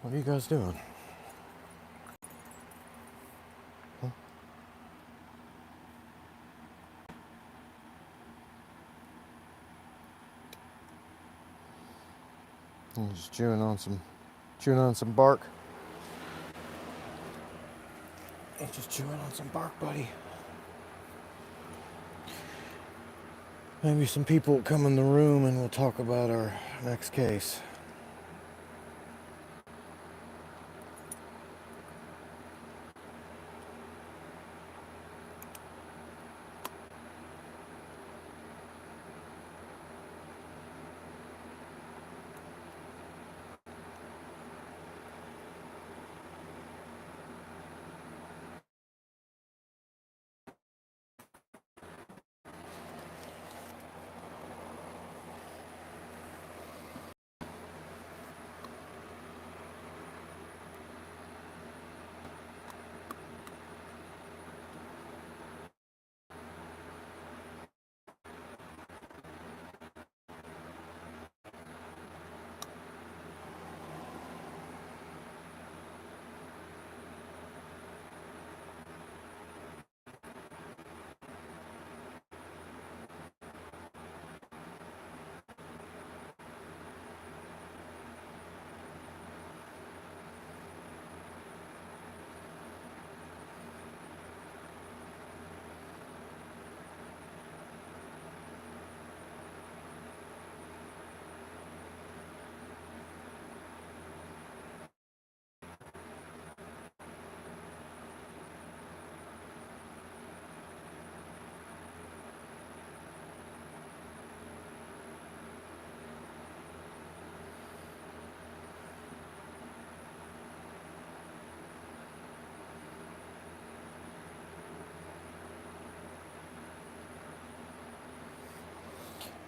What are you guys doing? Huh? I'm just chewing on some bark. You're just chewing on some bark, buddy. Maybe some people will come in the room and we'll talk about our next case.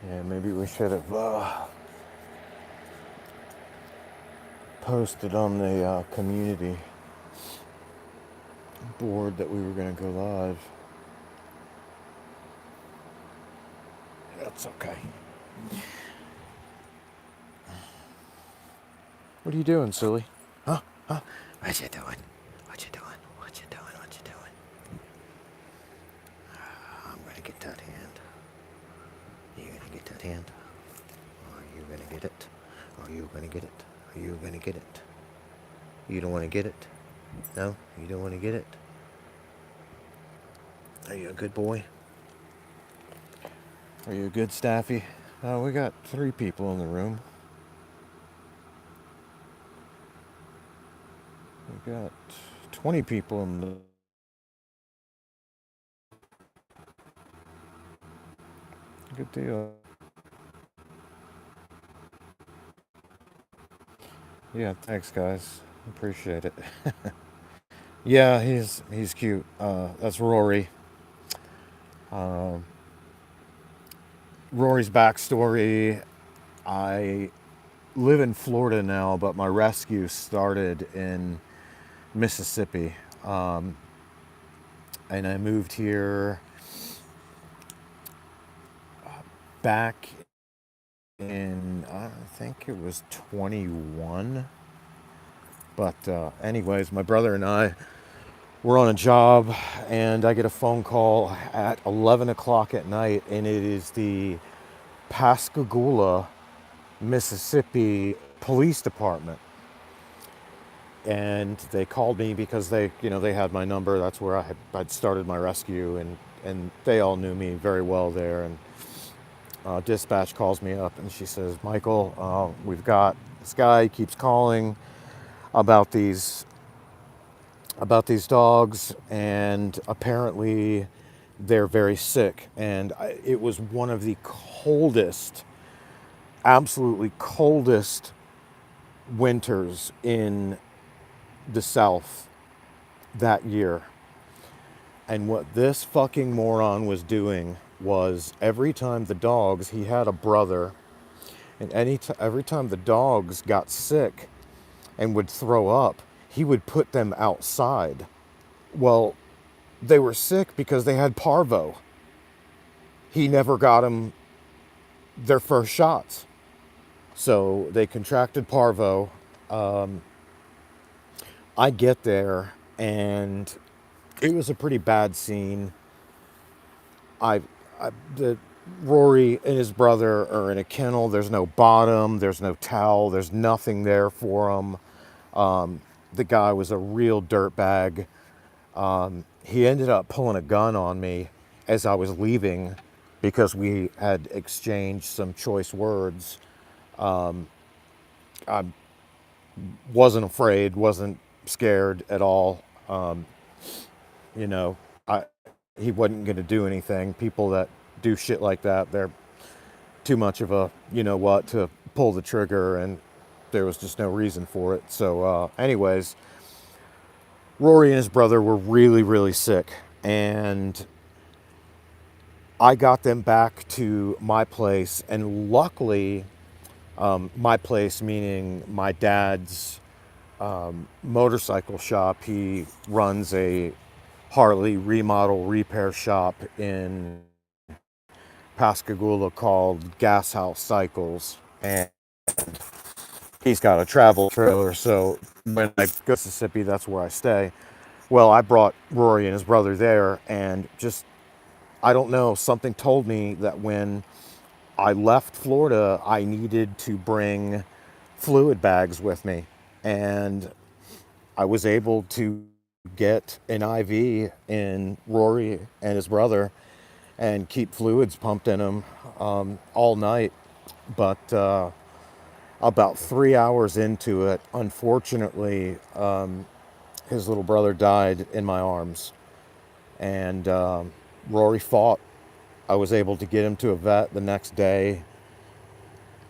Yeah, maybe we should have posted on the community board that we were going to go live. That's okay. What are you doing, silly? Huh? Huh? What you doing? What you doing? What you doing? What you doing? I'm gonna get that hand. You gonna get that hand? Are you gonna get it? Are you gonna get it? Are you gonna get it? You don't want to get it? No? You don't want to get it? Are you a good boy? Are you a good staffy? We got 3 people in the room. We got 20 people in the... Good deal. Yeah, thanks guys. Appreciate it. Yeah, he's cute. That's Rory. Um, Rory's backstory. I live in Florida now, but my rescue started in Mississippi. And I moved here back in, I think it was 21. But anyways, my brother and I were on a job, and I get a phone call at 11 o'clock at night, and it is the Pascagoula, Mississippi Police Department. And they called me because they had my number. That's where I'd started my rescue, and they all knew me very well there. And dispatch calls me up, and she says, Michael, we've got this guy, he keeps calling about these dogs, and apparently they're very sick. And it was one of the coldest, absolutely coldest winters in the South that year. And what this fucking moron was doing was, every time the dogs, he had a brother, and every time the dogs got sick and would throw up, he would put them outside. Well, they were sick because they had parvo. He never got them their first shots. So they contracted parvo. I get there, and it was a pretty bad scene. I, the Rory and his brother are in a kennel. There's no bottom. There's no towel. There's nothing there for them. The guy was a real dirtbag. He ended up pulling a gun on me as I was leaving because we had exchanged some choice words. I wasn't afraid, wasn't scared at all. You know, I he wasn't going to do anything. People that do shit like that, they're too much of a you know what to pull the trigger, and there was just no reason for it. So, anyways, Rory and his brother were really, really sick, and I got them back to my place, and luckily, my place meaning my dad's motorcycle shop. He runs a Harley remodel repair shop in Pascagoula called Gas House Cycles, and he's got a travel trailer. So when I go to Mississippi, that's where I stay. Well, I brought Rory and his brother there, and just I don't know, something told me that when I left Florida, I needed to bring fluid bags with me, and I was able to get an IV in Rory and his brother and keep fluids pumped in them all night. But about 3 hours into it, unfortunately, his little brother died in my arms. And Rory fought. I was able to get him to a vet the next day,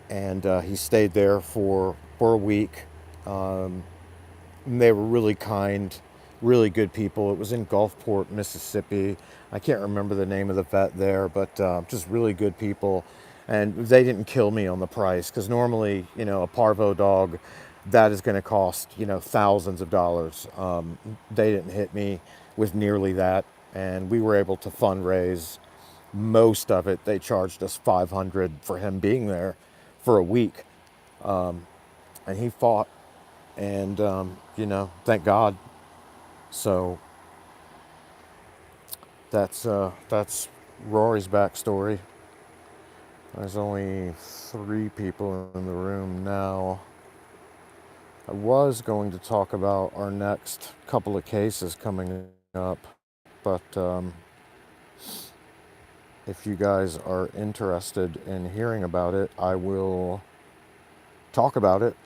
and he stayed there for a week. And they were really kind, really good people. It was in Gulfport, Mississippi. I can't remember the name of the vet there, but just really good people. And they didn't kill me on the price because normally, you know, a parvo dog, that is going to cost, you know, thousands of dollars. They didn't hit me with nearly that, and we were able to fundraise most of it. They charged us 500 for him being there for a week, and he fought, and you know, thank God. So that's Rory's backstory. There's only 3 people in the room now. I was going to talk about our next couple of cases coming up, but if you guys are interested in hearing about it, I will talk about it.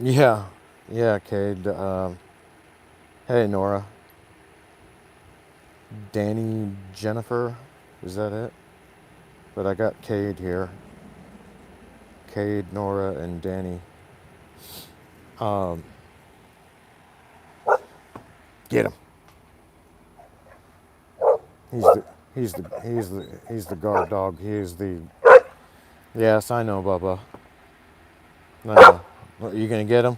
Yeah, yeah, Cade. Hey, Nora. Danny, Jennifer, is that it? But I got Cade here. Cade, Nora, and Danny. Um, get him. He's the he's the guard dog. He is the yes, I know, Bubba. No, are you gonna get him?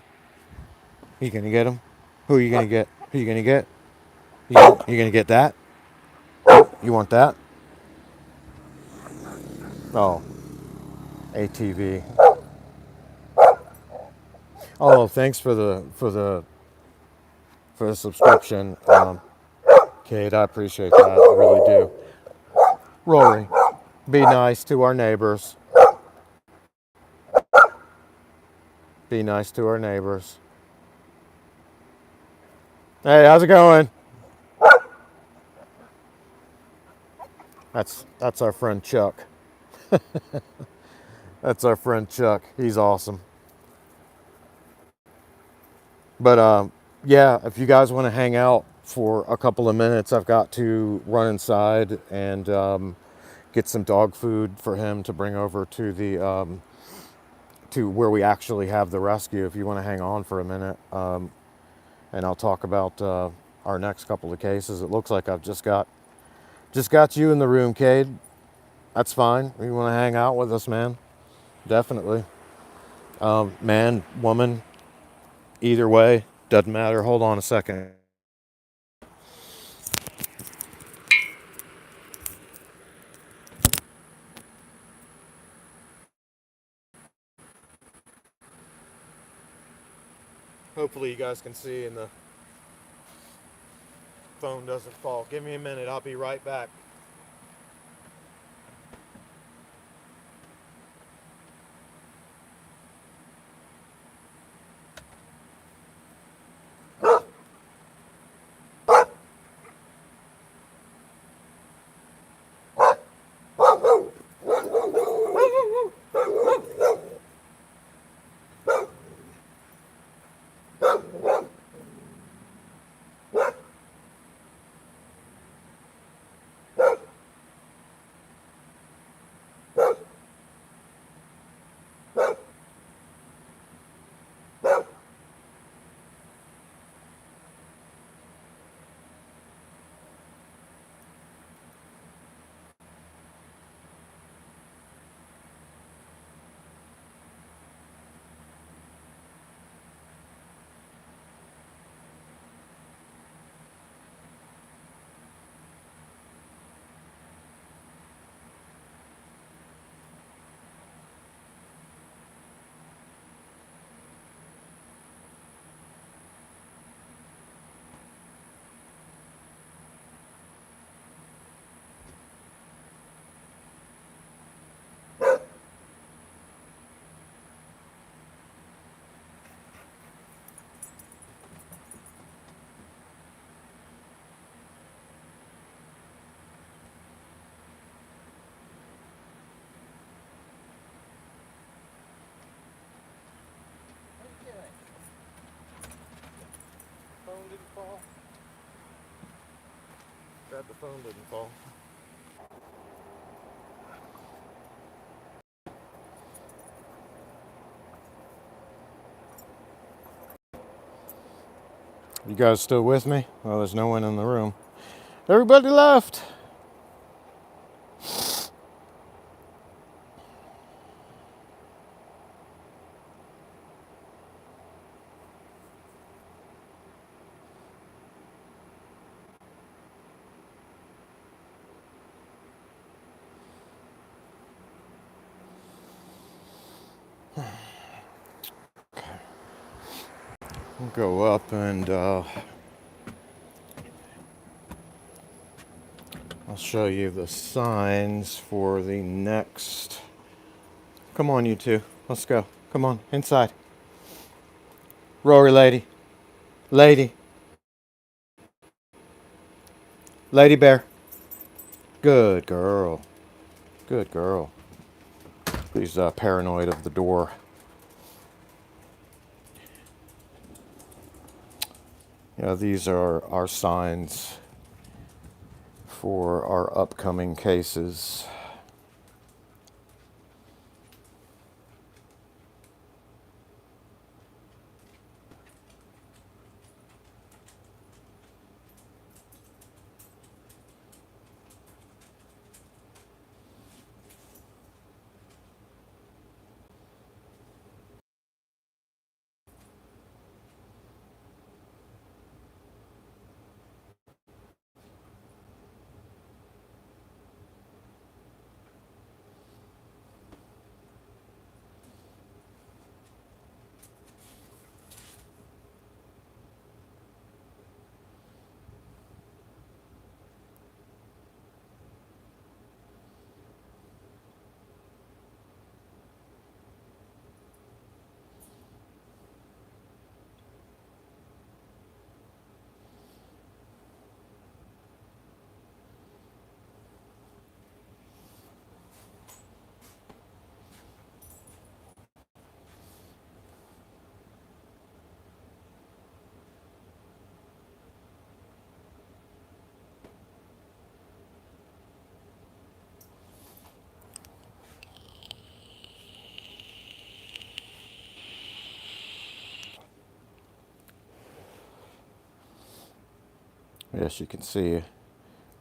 You gonna get him? Who are you gonna get? Who you gonna get? You gonna get that? You want that? Oh, ATV. Oh, thanks for the subscription, Kate. I appreciate that. I really do. Rory, be nice to our neighbors. Be nice to our neighbors. Hey, how's it going? That's our friend Chuck. That's our friend Chuck. He's awesome. But yeah, if you guys want to hang out for a couple of minutes, I've got to run inside and get some dog food for him to bring over to the to where we actually have the rescue. If you want to hang on for a minute, and I'll talk about our next couple of cases. It looks like I've just got you in the room, Cade. That's fine. You want to hang out with us, man? Definitely. Man, woman, either way, doesn't matter. Hold on a second. Hopefully you guys can see and the phone doesn't fall. Give me a minute, I'll be right back. Phone didn't fall. Glad the phone didn't fall. You guys still with me? Well, there's no one in the room. Everybody left. We'll go up and I'll show you the signs for the next. Come on, you two. Let's go. Come on, inside. Rory, lady. Lady. Lady bear. Good girl. Good girl. He's paranoid of the door. Yeah, these are our signs for our upcoming cases. Yes, you can see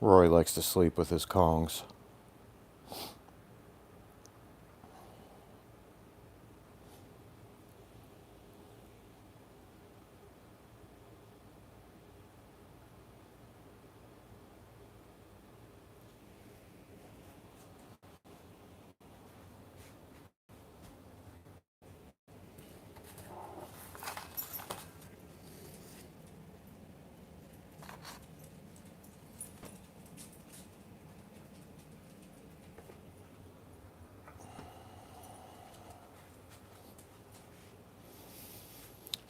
Rory likes to sleep with his Kongs.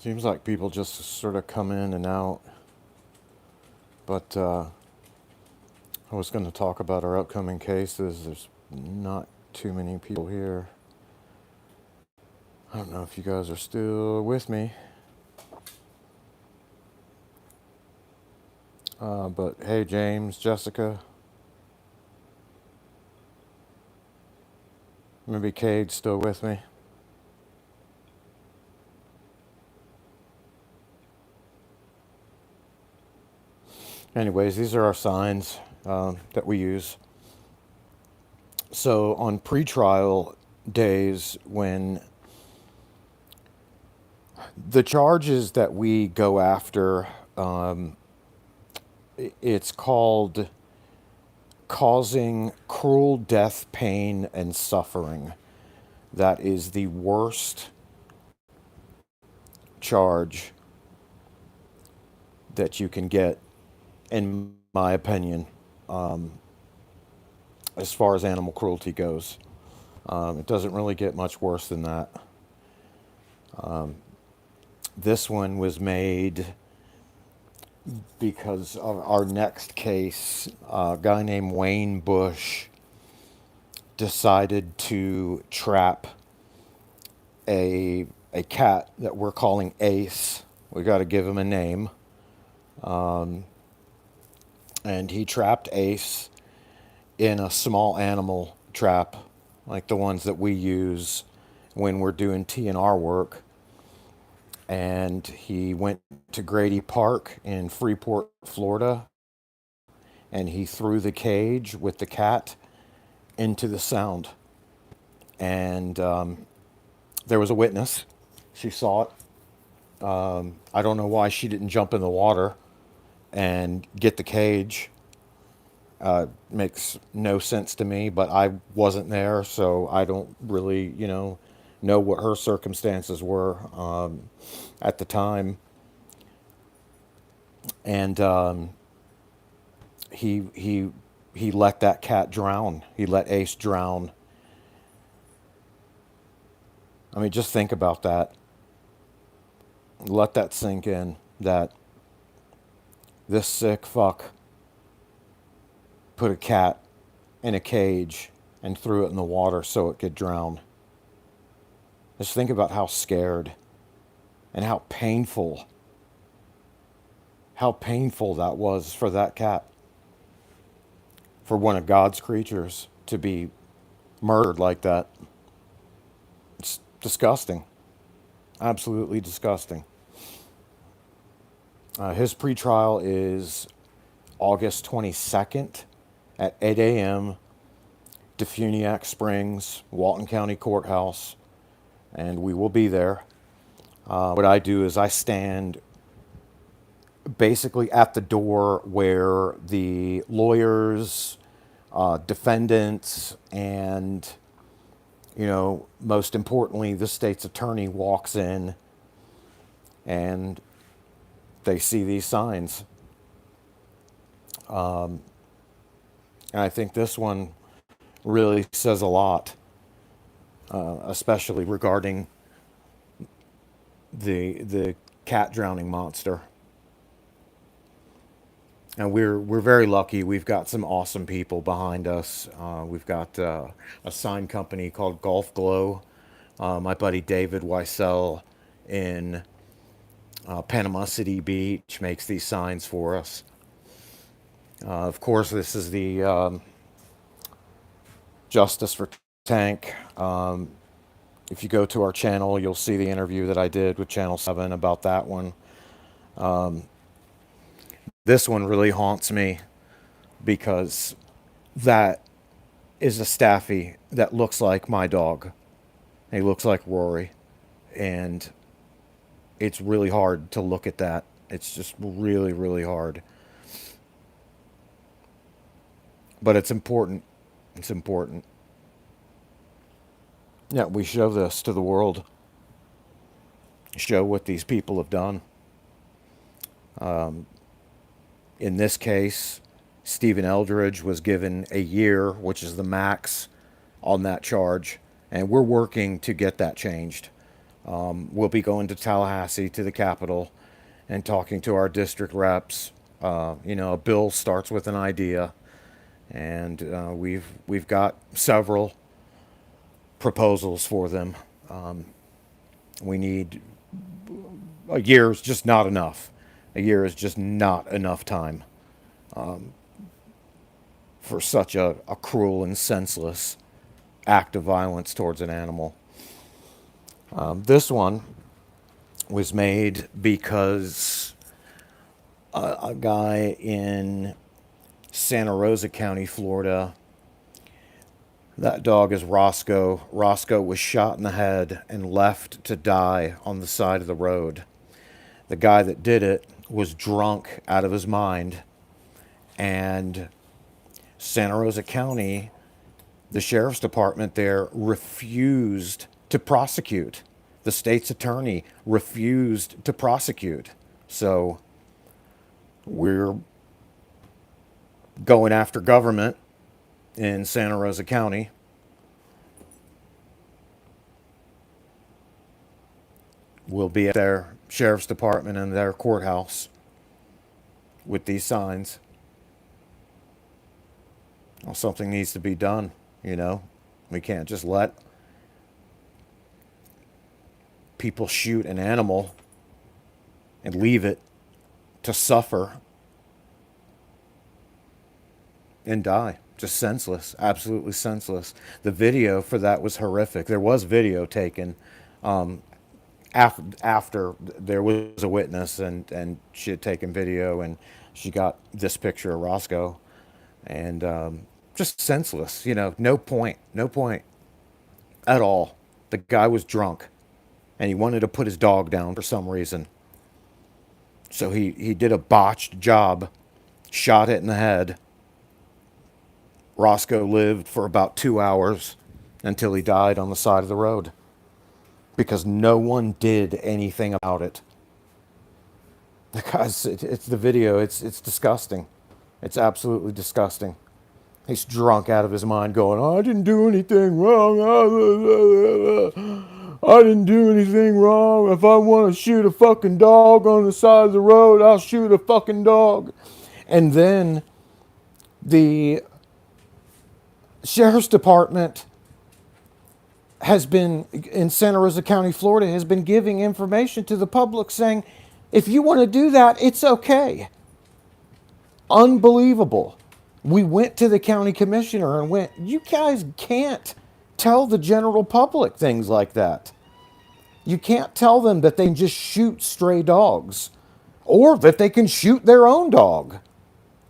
Seems like people just sort of come in and out. But I was going to talk about our upcoming cases. There's not too many people here. I don't know if you guys are still with me. But hey, James, Jessica, maybe Cade's still with me. Anyways, these are our signs that we use. So on pretrial days, when the charges that we go after, it's called causing cruel death, pain, and suffering. That is the worst charge that you can get, in my opinion, as far as animal cruelty goes. It doesn't really get much worse than that. This one was made because of our next case. A guy named Wayne Bush decided to trap a cat that we're calling Ace. We got to give him a name. And he trapped Ace in a small animal trap, like the ones that we use when we're doing TNR work. And he went to Grady Park in Freeport, Florida, and he threw the cage with the cat into the Sound. And there was a witness. She saw it. I don't know why she didn't jump in the water and get the cage. Makes no sense to me, but I wasn't there, so I don't really, know what her circumstances were at the time. And he let that cat drown. He let Ace drown. I mean, just think about that. Let that sink in, that this sick fuck put a cat in a cage and threw it in the water so it could drown. Just think about how scared and how painful that was for that cat, for one of God's creatures to be murdered like that. It's disgusting. Absolutely disgusting. His pretrial is August 22nd at 8 a.m. Defuniak Springs, Walton County Courthouse, and we will be there. What I do is I stand basically at the door where the lawyers, defendants, and, most importantly, the state's attorney walks in and they see these signs. And I think this one really says a lot, especially regarding the cat drowning monster. And we're very lucky. We've got some awesome people behind us. We've got a sign company called Golf Glow. My buddy David Weissel in Panama City Beach makes these signs for us. Of course, this is the Justice for Tank. If you go to our channel, you'll see the interview that I did with Channel 7 about that one. This one really haunts me because that is a Staffy that looks like my dog. He looks like Rory. And it's really hard to look at that. It's just really, really hard. But it's important. It's important. Yeah, we show this to the world. Show what these people have done. In this case, Stephen Eldridge was given a year, which is the max on that charge. And we're working to get that changed. We'll be going to Tallahassee, to the Capitol, and talking to our district reps. A bill starts with an idea, and we've got several proposals for them. We need a year is just not enough. A year is just not enough time for such a cruel and senseless act of violence towards an animal. This one was made because a guy in Santa Rosa County, Florida, that dog is Roscoe. Roscoe was shot in the head and left to die on the side of the road. The guy that did it was drunk out of his mind, and Santa Rosa County, the sheriff's department there, refused to prosecute. The state's attorney refused to prosecute. So we're going after government in Santa Rosa County. We'll be at their sheriff's department and their courthouse with these signs. Well, something needs to be done, you know. We can't just let people shoot an animal and leave it to suffer and die. Just senseless, absolutely senseless. The video for that was horrific. There was video taken after there was a witness, and she had taken video, and she got this picture of Roscoe, and just senseless. No point, no point at all. The guy was drunk, and he wanted to put his dog down for some reason. So he did a botched job, shot it in the head. Roscoe lived for about 2 hours until he died on the side of the road because no one did anything about it. The guy's, it's the video, it's disgusting. It's absolutely disgusting. He's drunk out of his mind going, "Oh, I didn't do anything wrong. I didn't do anything wrong. If I want to shoot a fucking dog on the side of the road, I'll shoot a fucking dog." And then the sheriff's department has been, in Santa Rosa County, Florida, has been giving information to the public saying, if you want to do that, it's okay. Unbelievable. We went to the county commissioner and went, you guys can't tell the general public things like that. You can't tell them that they can just shoot stray dogs or that they can shoot their own dog.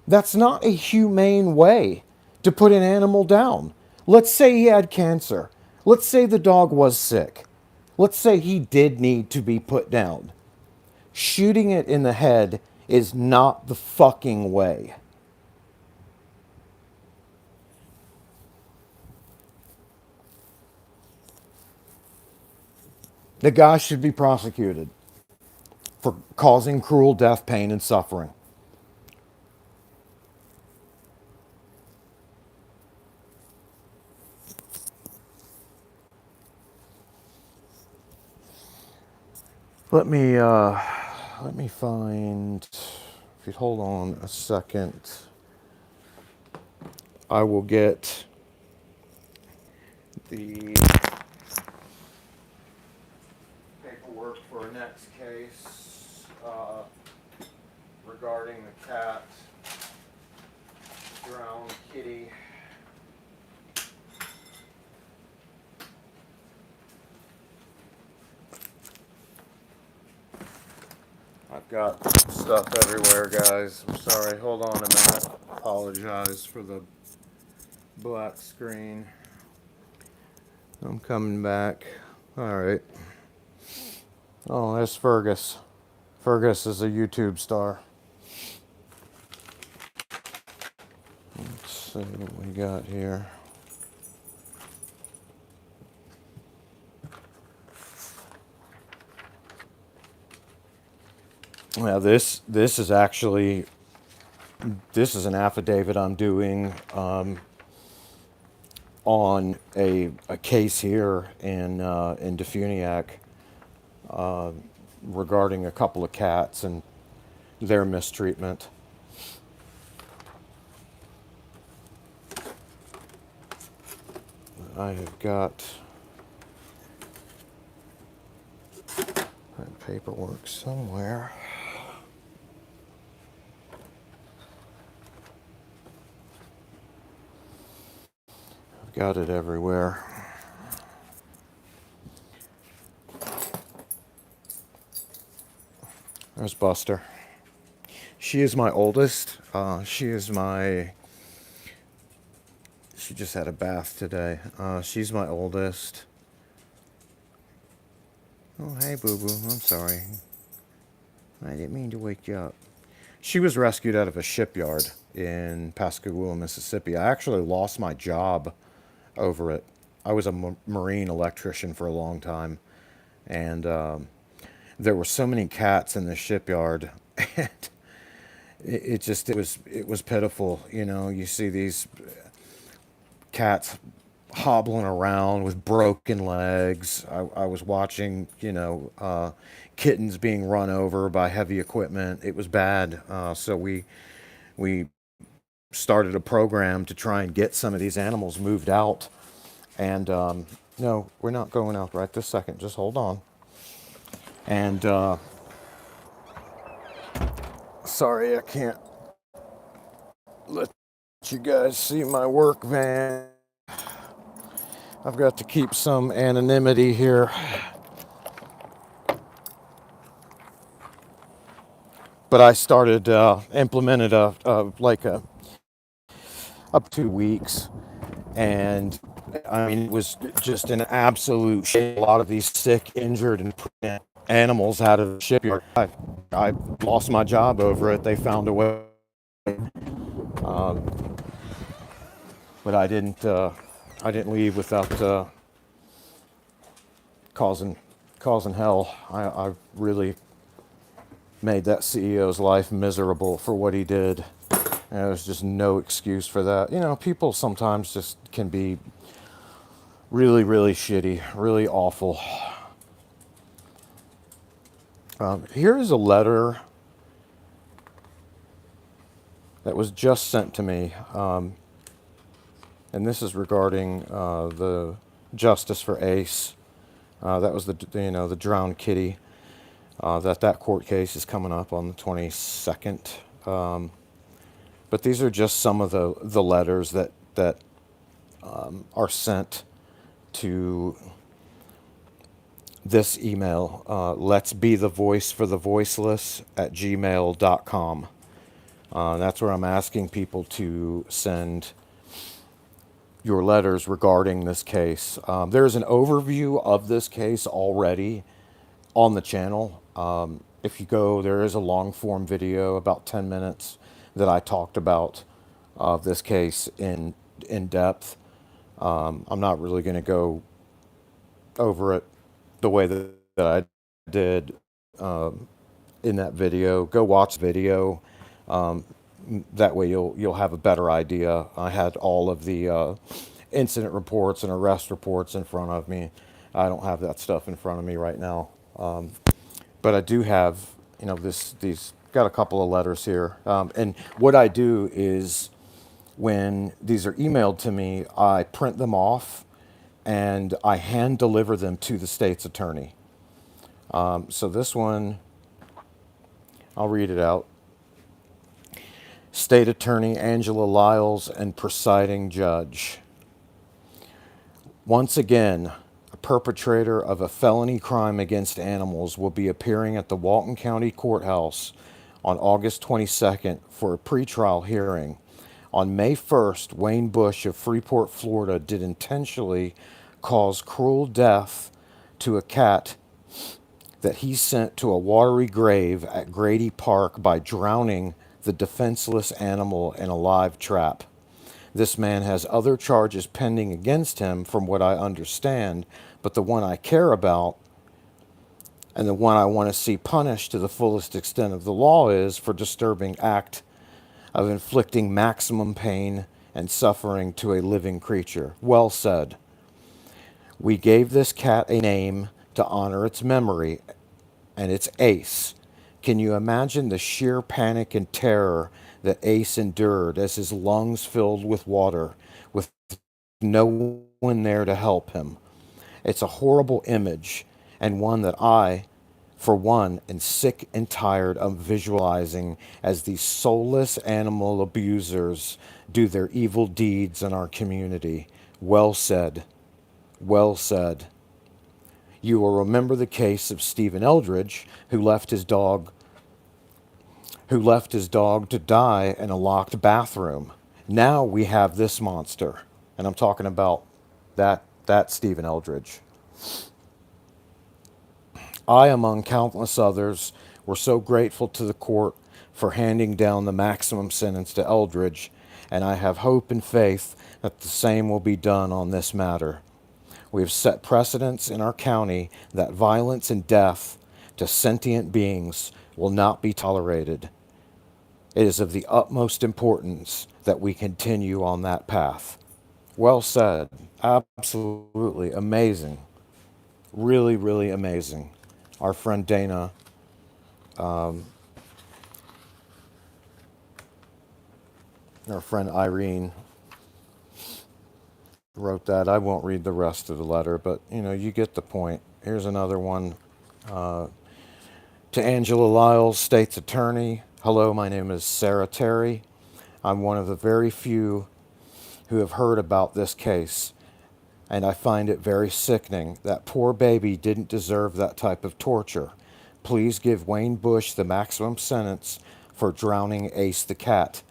That's not a humane way to put an animal down. Let's say he had cancer. Let's say the dog was sick. Let's say he did need to be put down. Shooting it in the head is not the fucking way. The guy should be prosecuted for causing cruel death, pain, and suffering. Let me find, if you hold on a second, I will get the paperwork for our next case regarding the cat, drowned kitty. I've got stuff everywhere, guys. I'm sorry. Hold on a minute. Apologize for the black screen. I'm coming back. All right. Oh, there's Fergus. Fergus is a YouTube star. Let's see what we got here. Now this is actually, this is an affidavit I'm doing on a case here in Defuniak. regarding a couple of cats and their mistreatment. I have got that paperwork somewhere. I've got it everywhere. There's Buster. She is my oldest. She just had a bath today. She's my oldest. Oh, hey, Boo Boo. I'm sorry. I didn't mean to wake you up. She was rescued out of a shipyard in Pascagoula, Mississippi. I actually lost my job over it. I was a marine electrician for a long time, and there were so many cats in the shipyard, and it was pitiful. You know, you see these cats hobbling around with broken legs. I was watching, kittens being run over by heavy equipment. It was bad. So we started a program to try and get some of these animals moved out. And no, we're not going out right this second. Just hold on. And sorry, I can't let you guys see my work van. I've got to keep some anonymity here. But I started implemented up 2 weeks, and I mean it was just an absolute shit. A lot of these sick, injured, and pregnant animals out of the shipyard. I lost my job over it. They found a way, but I didn't. I didn't leave without causing hell. I really made that CEO's life miserable for what he did. And there's just no excuse for that. You know, people sometimes just can be really, really shitty, really awful. Here is a letter that was just sent to me, and this is regarding the justice for Ace. That was the drowned kitty. That court case is coming up on the 22nd. But these are just some of the letters that are sent to this email. Let's be the voice for the voiceless at gmail.com. That's where I'm asking people to send your letters regarding this case. There's an overview of this case already on the channel. If you go, there is a long form video, about 10 minutes, that I talked about this case in depth. I'm not really going to go over it the way that I did in that video. Go watch the video. That way you'll have a better idea. I had all of the incident reports and arrest reports in front of me. I don't have that stuff in front of me right now. But I do have, these got a couple of letters here. And what I do is when these are emailed to me, I print them off and I hand deliver them to the state's attorney. So this one, I'll read it out. State Attorney Angela Lyles and presiding judge. Once again, a perpetrator of a felony crime against animals will be appearing at the Walton County Courthouse on August 22nd for a pretrial hearing. On May 1st, Wayne Bush of Freeport, Florida, did intentionally cause cruel death to a cat that he sent to a watery grave at Grady Park by drowning the defenseless animal in a live trap. This man has other charges pending against him, from what I understand, but the one I care about and the one I want to see punished to the fullest extent of the law is for disturbing act of inflicting maximum pain and suffering to a living creature. Well said. We gave this cat a name to honor its memory, and it's Ace. Can you imagine the sheer panic and terror that Ace endured as his lungs filled with water, with no one there to help him? It's a horrible image, and one that I, for one, am sick and tired of visualizing as these soulless animal abusers do their evil deeds in our community. Well said. Well said. You will remember the case of Stephen Eldridge, who left his dog to die in a locked bathroom. Now we have this monster, and I'm talking about that Stephen Eldridge. I, among countless others, were so grateful to the court for handing down the maximum sentence to Eldridge, and I have hope and faith that the same will be done on this matter. We have set precedents in our county that violence and death to sentient beings will not be tolerated. It is of the utmost importance that we continue on that path. Well said. Absolutely amazing. Really, really amazing. Our friend Dana, our friend Irene wrote that. I won't read the rest of the letter, but you get the point. Here's another one. To Angela Lyles, State's Attorney. Hello, my name is Sarah Terry. I'm one of the very few who have heard about this case, and I find it very sickening. That poor baby didn't deserve that type of torture. Please give Wayne Bush the maximum sentence for drowning Ace the cat.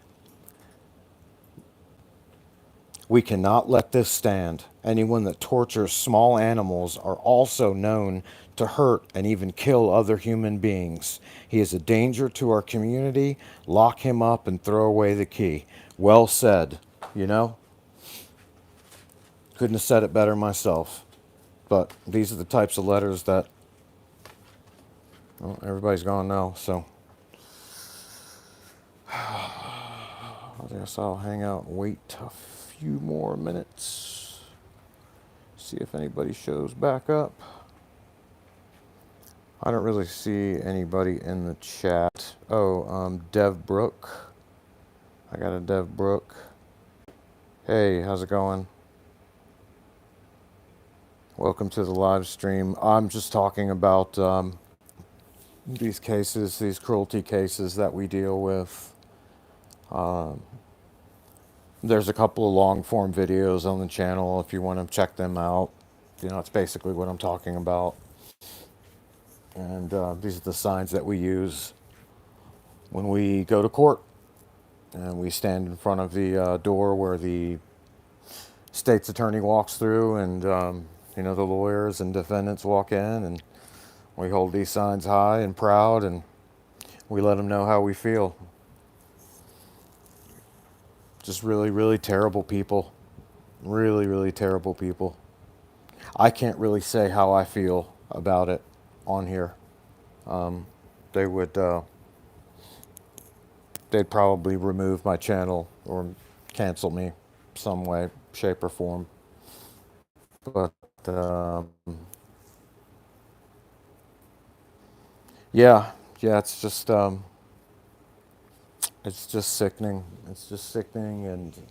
We cannot let this stand. Anyone that tortures small animals are also known to hurt and even kill other human beings. He is a danger to our community. Lock him up and throw away the key. Well said. Couldn't have said it better myself. But these are the types of letters that, well, everybody's gone now, so I guess I'll hang out and wait a few more minutes. See if anybody shows back up. I don't really see anybody in the chat. Oh, Dev Brook. I got a Dev Brook. Hey, how's it going? Welcome to the live stream. I'm just talking about these cases, these cruelty cases that we deal with. There's a couple of long form videos on the channel if you want to check them out. It's basically what I'm talking about. And these are the signs that we use when we go to court. And we stand in front of the door where the state's attorney walks through, and the lawyers and defendants walk in, and we hold these signs high and proud, and we let them know how we feel. Just really, really terrible people. Really, really terrible people. I can't really say how I feel about it on here. They would, they'd probably remove my channel or cancel me some way, shape, or form. But yeah, it's just sickening. It's just sickening, and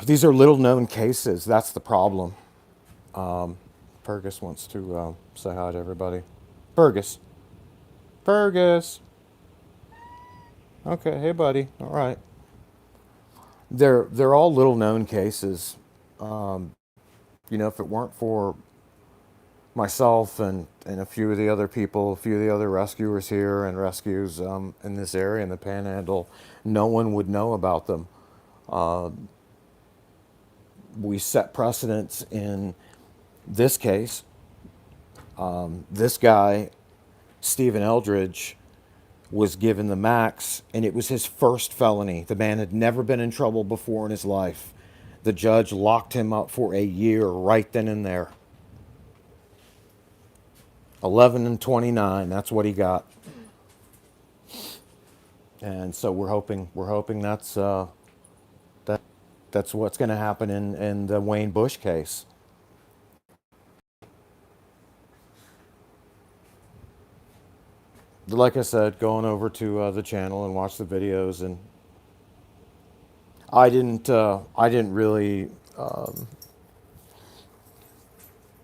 these are little known cases. That's the problem. Fergus wants to say hi to everybody. Fergus. Okay, hey buddy. All right. They're all little known cases. If it weren't for myself and a few of the other people, a few of the other rescuers here and rescues in this area in the Panhandle, no one would know about them. We set precedents in this case. This guy, Stephen Eldridge, was given the max, and it was his first felony. The man had never been in trouble before in his life. The judge locked him up for a year right then and there. 11 and 29, that's what he got. And so we're hoping that's that's what's going to happen in the Wayne Bush case. like I said, going over to the channel and watch the videos, and I didn't really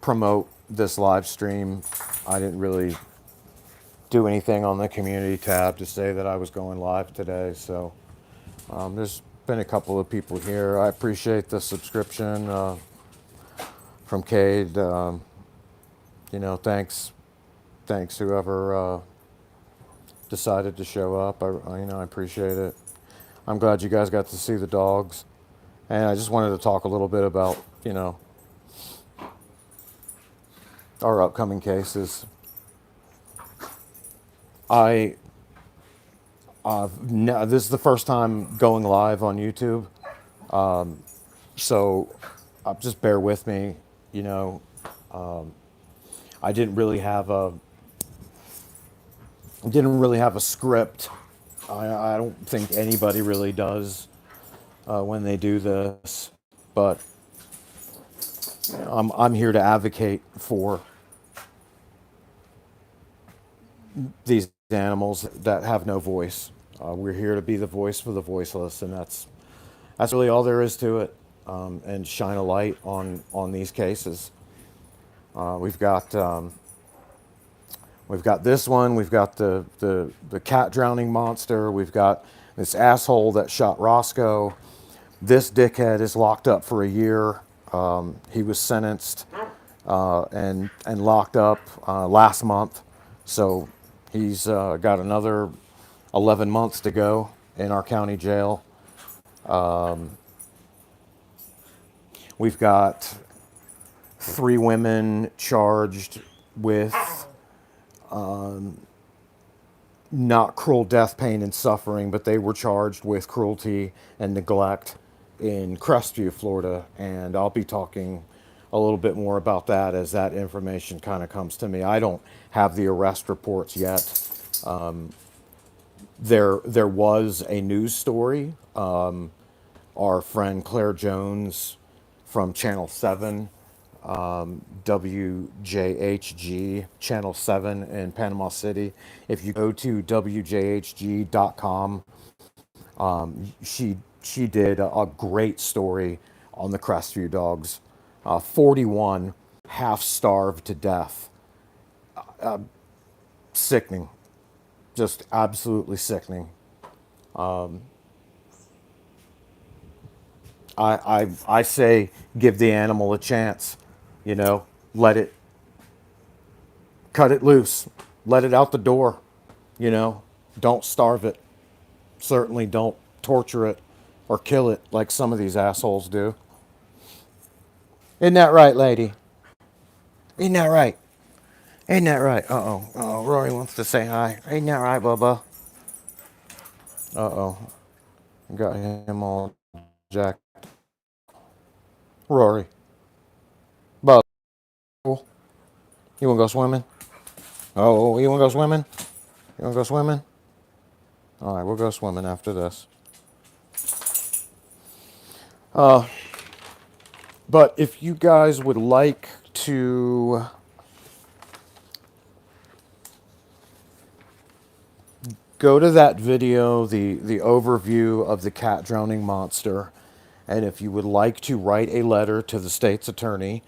promote this live stream. I didn't really do anything on the community tab to say that I was going live today. So there's been a couple of people here. I appreciate the subscription from Cade. You know, thanks whoever decided to show up. You know, I appreciate it. I'm glad you guys got to see the dogs, and I just wanted to talk a little bit about, you know, our upcoming cases. I no, this is the first time going live on YouTube, so just bear with me. You know, I didn't really have a script. I don't think anybody really does when they do this, but I'm here to advocate for these animals that have no voice. We're here to be the voice for the voiceless, and that's really all there is to it. And shine a light on these cases. We've got this one. We've got the cat drowning monster. We've got this asshole that shot Roscoe. This dickhead is locked up for a year. He was sentenced and locked up last month, so he's got another 11 months to go in our county jail. We've got 3 women charged with not cruel death, pain, and suffering, but they were charged with cruelty and neglect in Crestview, Florida. And I'll be talking a little bit more about that as that information kind of comes to me. I don't have the arrest reports yet. There was a news story. Our friend Claire Jones from Channel 7, WJHG, Channel 7 in Panama City. If you go to WJHG.com, she did a great story on the Crestview dogs. 41 half starved to death. Sickening. Just absolutely sickening. I say give the animal a chance, you know, cut it loose, let it out the door, you know, don't starve it. Certainly don't torture it or kill it like some of these assholes do. Isn't that right, lady? Isn't that right? Ain't that right? Uh-oh. Uh-oh, Rory wants to say hi. Ain't that right, Bubba? Uh-oh. Got him all jacked. Rory. Bubba. You wanna go swimming? Oh, you wanna go swimming? You wanna go swimming? All right, we'll go swimming after this. But if you guys would like to go to that video, the overview of the cat drowning monster, and if you would like to write a letter to the state's attorney,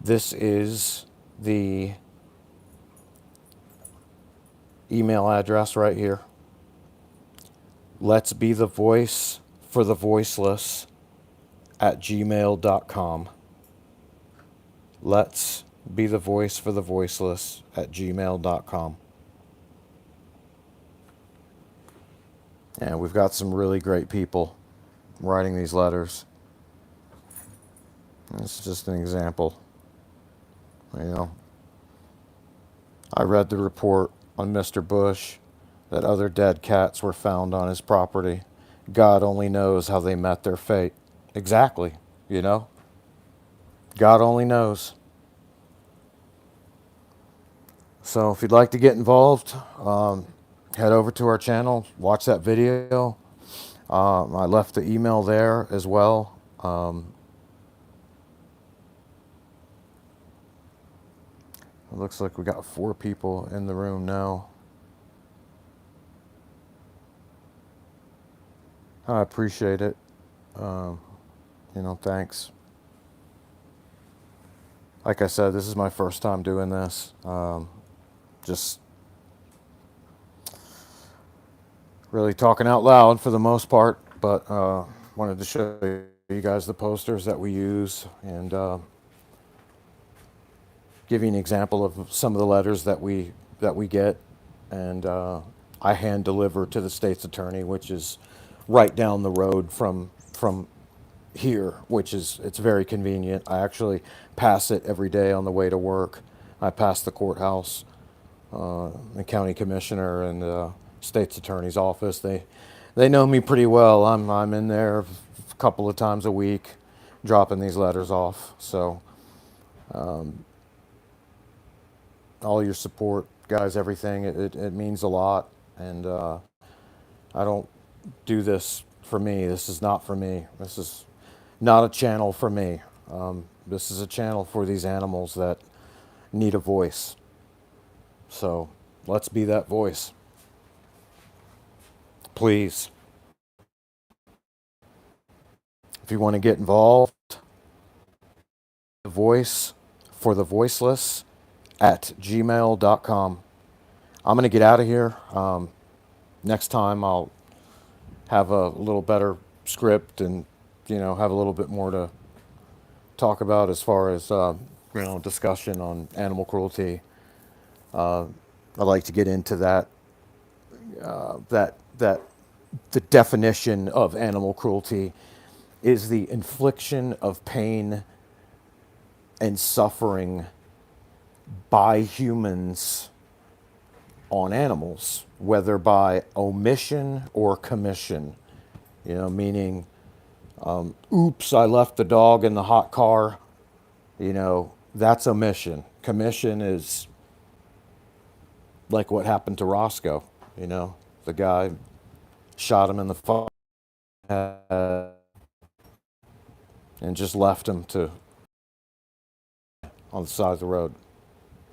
this is the email address right here. Let's be the voice for the voiceless at gmail.com. Let's be the voice for the voiceless at gmail.com. And we've got some really great people writing these letters. This is just an example. You know, I read the report on Mr. Bush that other dead cats were found on his property. God only knows how they met their fate. Exactly, you know? God only knows. So if you'd like to get involved, head over to our channel, watch that video. I left the email there as well. It looks like we got 4 people in the room now. I appreciate it. Thanks. Like I said, this is my first time doing this. Just really talking out loud for the most part, but wanted to show you guys the posters that we use and give you an example of some of the letters that we get, and I hand deliver to the state's attorney, which is right down the road from here, which is, it's very convenient. I actually pass it every day on the way to work. I pass the courthouse, the county commissioner, and the state's attorney's office. They know me pretty well. I'm in there a couple of times a week, dropping these letters off. So all your support, guys, everything, it means a lot. And I don't do this for me. This is not for me. This is not a channel for me. This is a channel for these animals that need a voice. So let's be that voice. Please. If you want to get involved, the voice for the voiceless at gmail.com. I'm going to get out of here. Next time I'll have a little better script and, have a little bit more to talk about as far as, discussion on animal cruelty. I'd like to get into that the definition of animal cruelty is the infliction of pain and suffering by humans on animals, whether by omission or commission. Meaning, oops, I left the dog in the hot car. That's omission. Commission is like what happened to Roscoe. The guy shot him in the foot and just left him on the side of the road.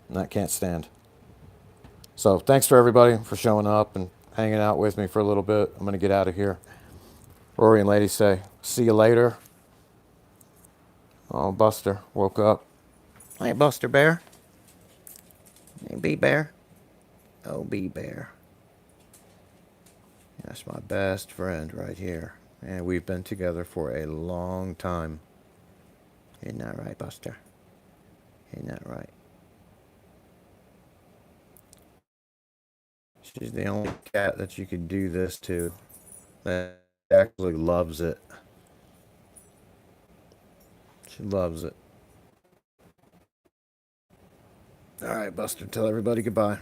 And that can't stand. So thanks for everybody for showing up and hanging out with me for a little bit. I'm going to get out of here. Rory and Lady say, see you later. Oh, Buster woke up. Hey, Buster Bear. Hey, Bee Bear. Oh, Bee Bear. That's my best friend right here. And we've been together for a long time. Isn't that right, Buster? Isn't that right? She's the only cat that you could do this to that actually loves it. She loves it. All right, Buster, tell everybody goodbye.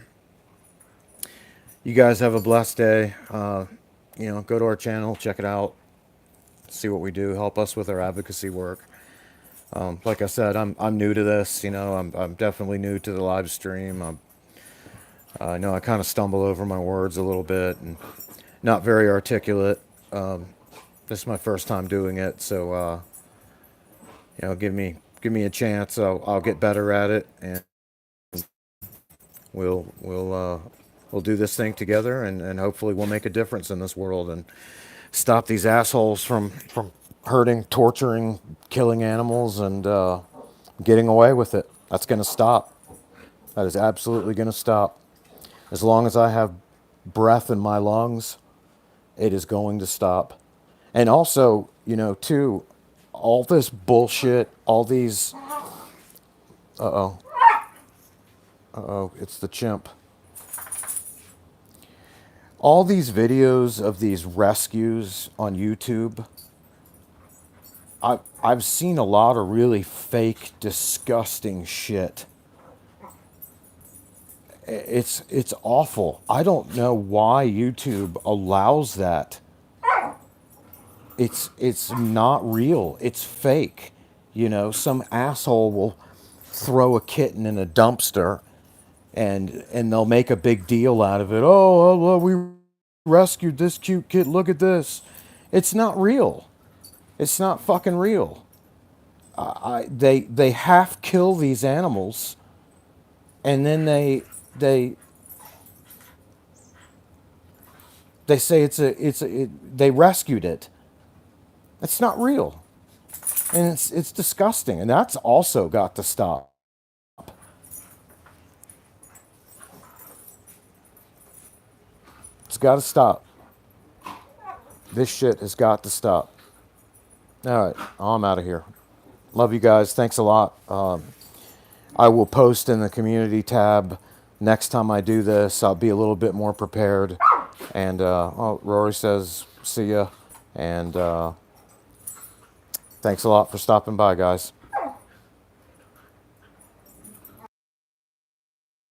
You guys have a blessed day. Go to our channel, check it out, see what we do, help us with our advocacy work. Like I said, I'm new to this. I'm definitely new to the live stream. I know I kind of stumble over my words a little bit and not very articulate. This is my first time doing it, so give me a chance. I'll get better at it, and we'll do this thing together, and hopefully we'll make a difference in this world and stop these assholes from hurting, torturing, killing animals, and getting away with it. That's going to stop. That is absolutely going to stop. As long as I have breath in my lungs, it is going to stop. And also, too, all this bullshit, all these... Uh-oh. Uh-oh, it's the chimp. All these videos of these rescues on YouTube, I've seen a lot of really fake, disgusting shit. It's awful. I don't know why YouTube allows that. It's not real. It's fake. Some asshole will throw a kitten in a dumpster and they'll make a big deal out of it. Oh, we rescued this cute kid. Look at this. It's not real. It's not fucking real. They half kill these animals and then they they say they rescued it. It's not real, and it's disgusting, and that's also got to stop. It's got to stop. This shit has got to stop. All right, I'm out of here. Love you guys. Thanks a lot. I will post in the community tab next time I do this. I'll be a little bit more prepared. And Rory says, see ya. And thanks a lot for stopping by, guys.